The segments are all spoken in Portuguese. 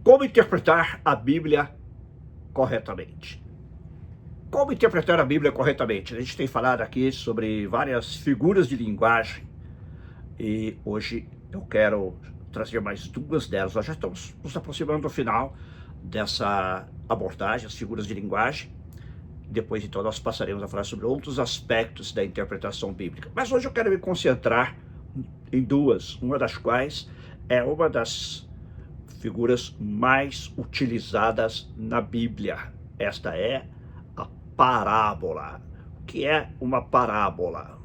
Como interpretar a Bíblia corretamente? Como interpretar a Bíblia corretamente? A gente tem falado aqui sobre várias figuras de linguagem e hoje eu quero trazer mais duas delas. Nós já estamos nos aproximando do final dessa abordagem, as figuras de linguagem. Depois, então, nós passaremos a falar sobre outros aspectos da interpretação bíblica. Mas hoje eu quero me concentrar em duas, uma das quais é uma das figuras mais utilizadas na Bíblia. Esta é a parábola. O que é uma parábola?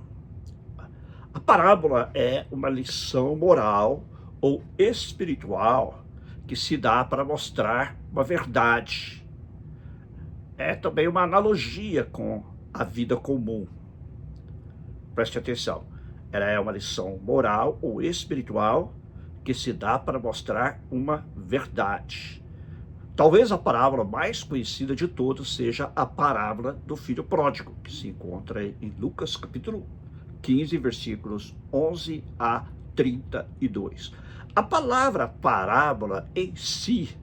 A parábola é uma lição moral ou espiritual que se dá para mostrar uma verdade. É também uma analogia com a vida comum. Preste atenção. Ela é uma lição moral ou espiritual que se dá para mostrar uma verdade. Talvez a parábola mais conhecida de todas seja a parábola do filho pródigo, que se encontra em Lucas capítulo 15, versículos 11 a 32. A palavra parábola em si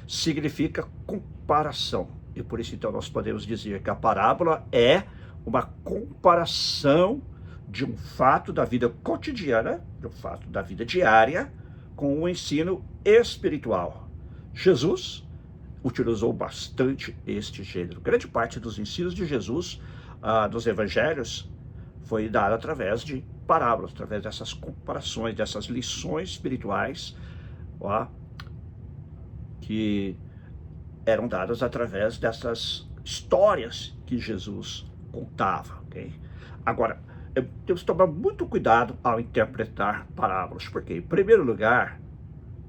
significa comparação. E por isso, então, nós podemos dizer que a parábola é uma comparação de um fato da vida cotidiana, de um fato da vida diária, com um ensino espiritual. Jesus utilizou bastante este gênero. Grande parte dos ensinos de Jesus, dos evangelhos, foi dado através de parábolas, através dessas comparações, dessas lições espirituais, que eram dadas através dessas histórias que Jesus contava, ok? Agora, temos que tomar muito cuidado ao interpretar parábolas, porque, em primeiro lugar,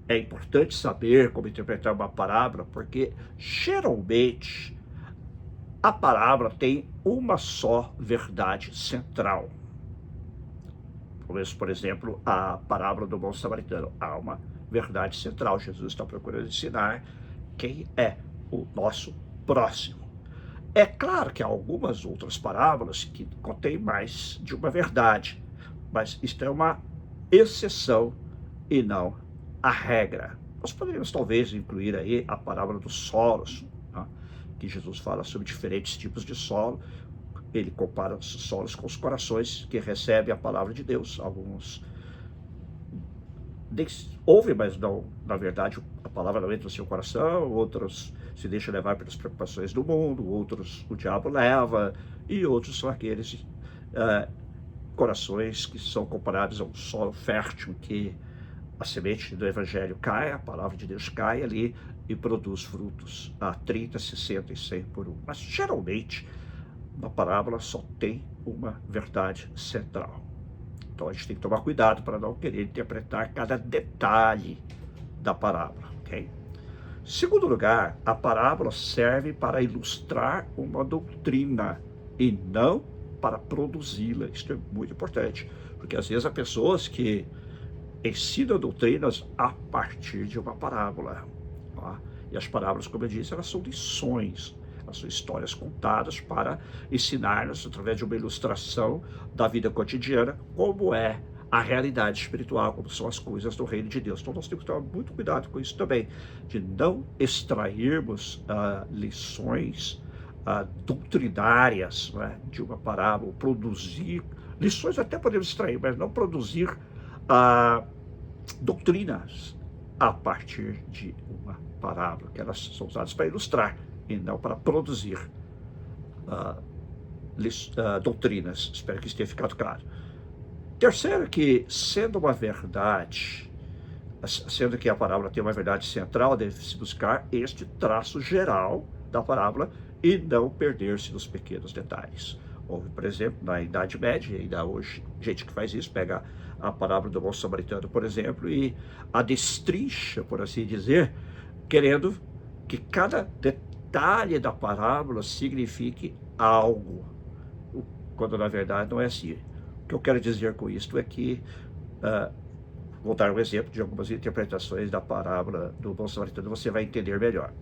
é importante saber como interpretar uma parábola, porque, geralmente, a parábola tem uma só verdade central. Por exemplo, a parábola do bom samaritano. Há uma verdade central. Jesus está procurando ensinar quem é o nosso próximo. É claro que há algumas outras parábolas que contêm mais de uma verdade, mas isto é uma exceção e não a regra. Nós poderíamos talvez incluir aí a parábola dos solos, né? Que Jesus fala sobre diferentes tipos de solo. Ele compara os solos com os corações que recebem a palavra de Deus. Alguns ouvem, mas não, na verdade, a palavra não entra no seu coração. Outros se deixam levar pelas preocupações do mundo. Outros o diabo leva. E outros são aqueles corações que são comparados a um solo fértil, que a semente do evangelho cai, a palavra de Deus cai ali e produz frutos a 30, 60 e 100 por um. Mas, geralmente, uma parábola só tem uma verdade central. Então a gente tem que tomar cuidado para não querer interpretar cada detalhe da parábola, ok? Segundo lugar, a parábola serve para ilustrar uma doutrina e não para produzi-la. Isso é muito importante, porque às vezes há pessoas que ensinam doutrinas a partir de uma parábola. Tá? E as parábolas, como eu disse, elas são lições. Elas são histórias contadas para ensinar-nos, através de uma ilustração da vida cotidiana, como é a realidade espiritual, como são as coisas do reino de Deus. Então nós temos que tomar muito cuidado com isso também, de não extrairmos lições doutrinárias, né, de uma parábola, produzir lições até podemos extrair, mas não produzir doutrinas a partir de uma parábola, que elas são usadas para ilustrar e não para produzir doutrinas. Espero que isso tenha ficado claro. Terceiro, que sendo uma verdade, sendo que a parábola tem uma verdade central, deve-se buscar este traço geral da parábola e não perder-se nos pequenos detalhes. Houve, por exemplo, na Idade Média, e ainda hoje, gente que faz isso, pega a parábola do bom samaritano, por exemplo, e a destrincha, por assim dizer, querendo que cada detalhe da parábola signifique algo, quando na verdade não é assim. O que eu quero dizer com isto é que, vou dar um exemplo de algumas interpretações da parábola do bom samaritano, você vai entender melhor.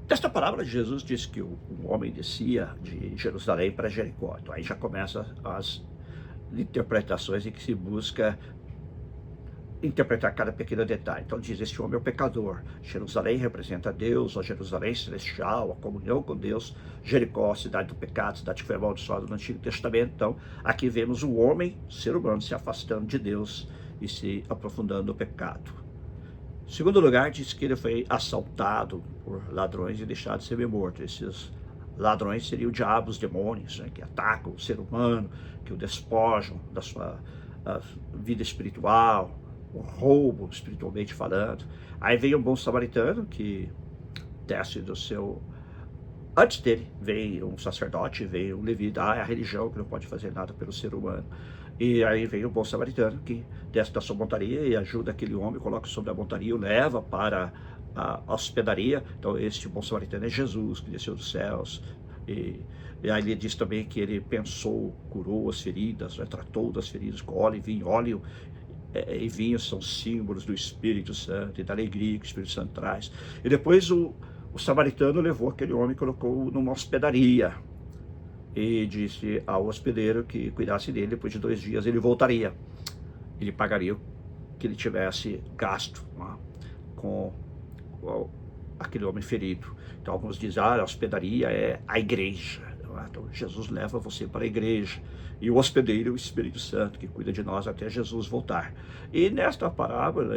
Nesta parábola, Jesus diz que um homem descia de Jerusalém para Jericó. Então, aí já começam as interpretações em que se busca interpretar cada pequeno detalhe. Então diz, este homem é o pecador. Jerusalém representa Deus, a Jerusalém celestial, a comunhão com Deus. Jericó, a cidade do pecado, cidade que foi amaldiçoada no Antigo Testamento. Então aqui vemos o homem, ser humano, se afastando de Deus e se aprofundando no pecado. Em segundo lugar, diz que ele foi assaltado por ladrões e deixado semi-morto. Esses ladrões seriam diabos, demônios, né, que atacam o ser humano, que o despojam da sua vida espiritual, o roubo, espiritualmente falando. Aí vem um bom samaritano que desce do seu... Antes dele vem um sacerdote, vem um levita, é a religião que não pode fazer nada pelo ser humano. E aí vem o bom samaritano que desce da sua montaria e ajuda aquele homem, coloca sobre a montaria, o leva para a hospedaria. Então este bom samaritano é Jesus, que desceu dos céus. E aí ele diz também que ele pensou, curou as feridas, né, tratou das feridas com óleo e vinho. Óleo e vinho são símbolos do Espírito Santo e da alegria que o Espírito Santo traz. E depois o samaritano levou aquele homem e colocou numa hospedaria. E disse ao hospedeiro que cuidasse dele, depois de 2 dias ele voltaria. Ele pagaria o que ele tivesse gasto, né, com aquele homem ferido. Então alguns dizem, a hospedaria é a igreja. Então Jesus leva você para a igreja. E o hospedeiro é o Espírito Santo, que cuida de nós até Jesus voltar. E nesta parábola,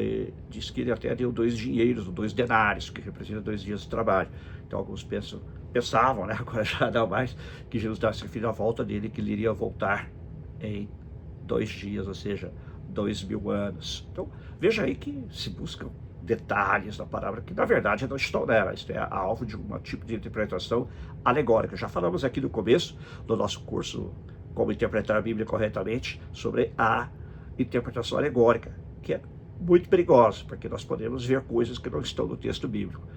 diz que ele até deu 2 dinheiros, 2 denários, que representa 2 dias de trabalho. Então alguns pensavam, né, agora já não mais, que Jesus estava se referindo à volta dele, que ele iria voltar em 2 dias, ou seja, 2000 anos. Então veja aí que se buscam detalhes da palavra que na verdade não estão nela. Isso é alvo de um tipo de interpretação alegórica. Já falamos aqui no começo do nosso curso Como Interpretar a Bíblia Corretamente sobre a interpretação alegórica, que é muito perigosa, porque nós podemos ver coisas que não estão no texto bíblico.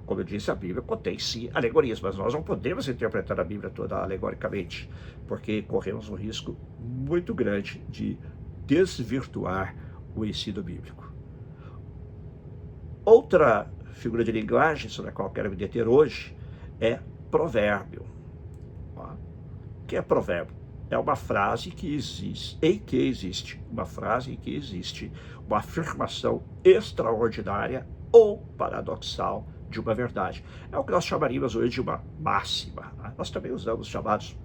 Como eu disse, a Bíblia contém sim alegorias, mas nós não podemos interpretar a Bíblia toda alegoricamente, porque corremos um risco muito grande de desvirtuar o ensino bíblico. Outra figura de linguagem sobre a qual quero me deter hoje é provérbio. O que é provérbio? É uma frase que existe, uma afirmação extraordinária ou paradoxal de uma verdade. É o que nós chamaríamos hoje de uma máxima, né? Nós também usamos os chamados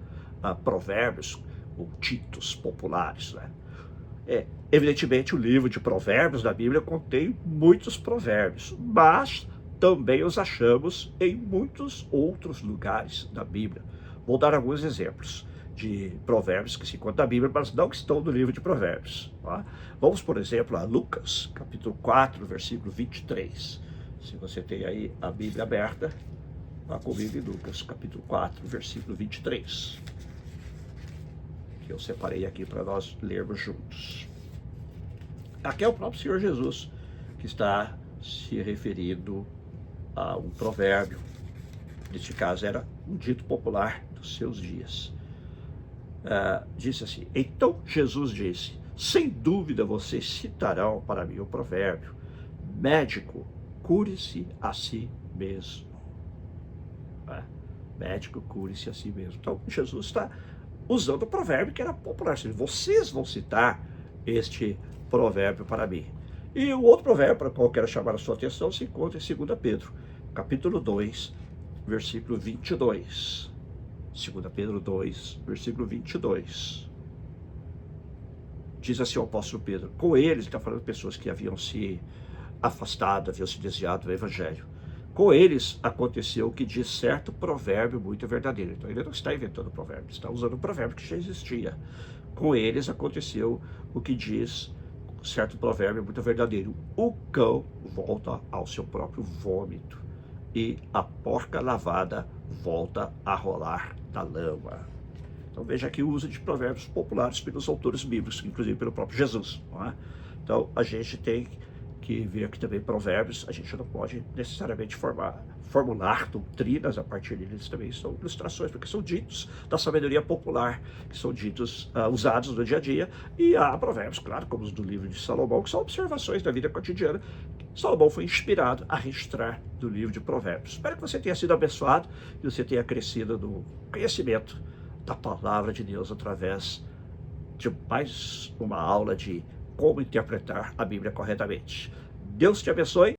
provérbios ou ditos populares, né? Evidentemente, o livro de provérbios da Bíblia contém muitos provérbios, mas também os achamos em muitos outros lugares da Bíblia. Vou dar alguns exemplos de provérbios que se encontram na Bíblia, mas não que estão no livro de provérbios. Tá? Vamos, por exemplo, a Lucas, capítulo 4, versículo 23. Se você tem aí a Bíblia aberta, vá comigo em Lucas, capítulo 4, versículo 23. Que eu separei aqui para nós lermos juntos. Aqui é o próprio Senhor Jesus que está se referindo a um provérbio. Neste caso era um dito popular dos seus dias. Disse assim: então Jesus disse, sem dúvida vocês citarão para mim o provérbio, médico, cure-se a si mesmo. Médico, cure-se a si mesmo. Então Jesus está usando o provérbio que era popular. Vocês vão citar este provérbio para mim. E o outro provérbio para o qual eu quero chamar a sua atenção se encontra em 2 Pedro, capítulo 2, versículo 22. 2 Pedro 2, versículo 22. Diz assim o apóstolo Pedro, com eles, está falando de pessoas que haviam se afastado, haviam se desviado do evangelho. Com eles aconteceu o que diz certo provérbio muito verdadeiro. Então ele não está inventando provérbio, está usando um provérbio que já existia. Com eles aconteceu o que diz certo provérbio muito verdadeiro. O cão volta ao seu próprio vômito e a porca lavada volta a rolar na lama. Então veja aqui o uso de provérbios populares pelos autores bíblicos, inclusive pelo próprio Jesus. Não é? Então a gente tem que ver que também provérbios, a gente não pode necessariamente formular doutrinas a partir deles, também são ilustrações, porque são ditos da sabedoria popular, que são ditos usados no dia a dia, e há provérbios, claro, como os do livro de Salomão, que são observações da vida cotidiana. Salomão foi inspirado a registrar do livro de provérbios. Espero que você tenha sido abençoado e você tenha crescido no conhecimento da palavra de Deus através de mais uma aula de como interpretar a Bíblia corretamente. Deus te abençoe.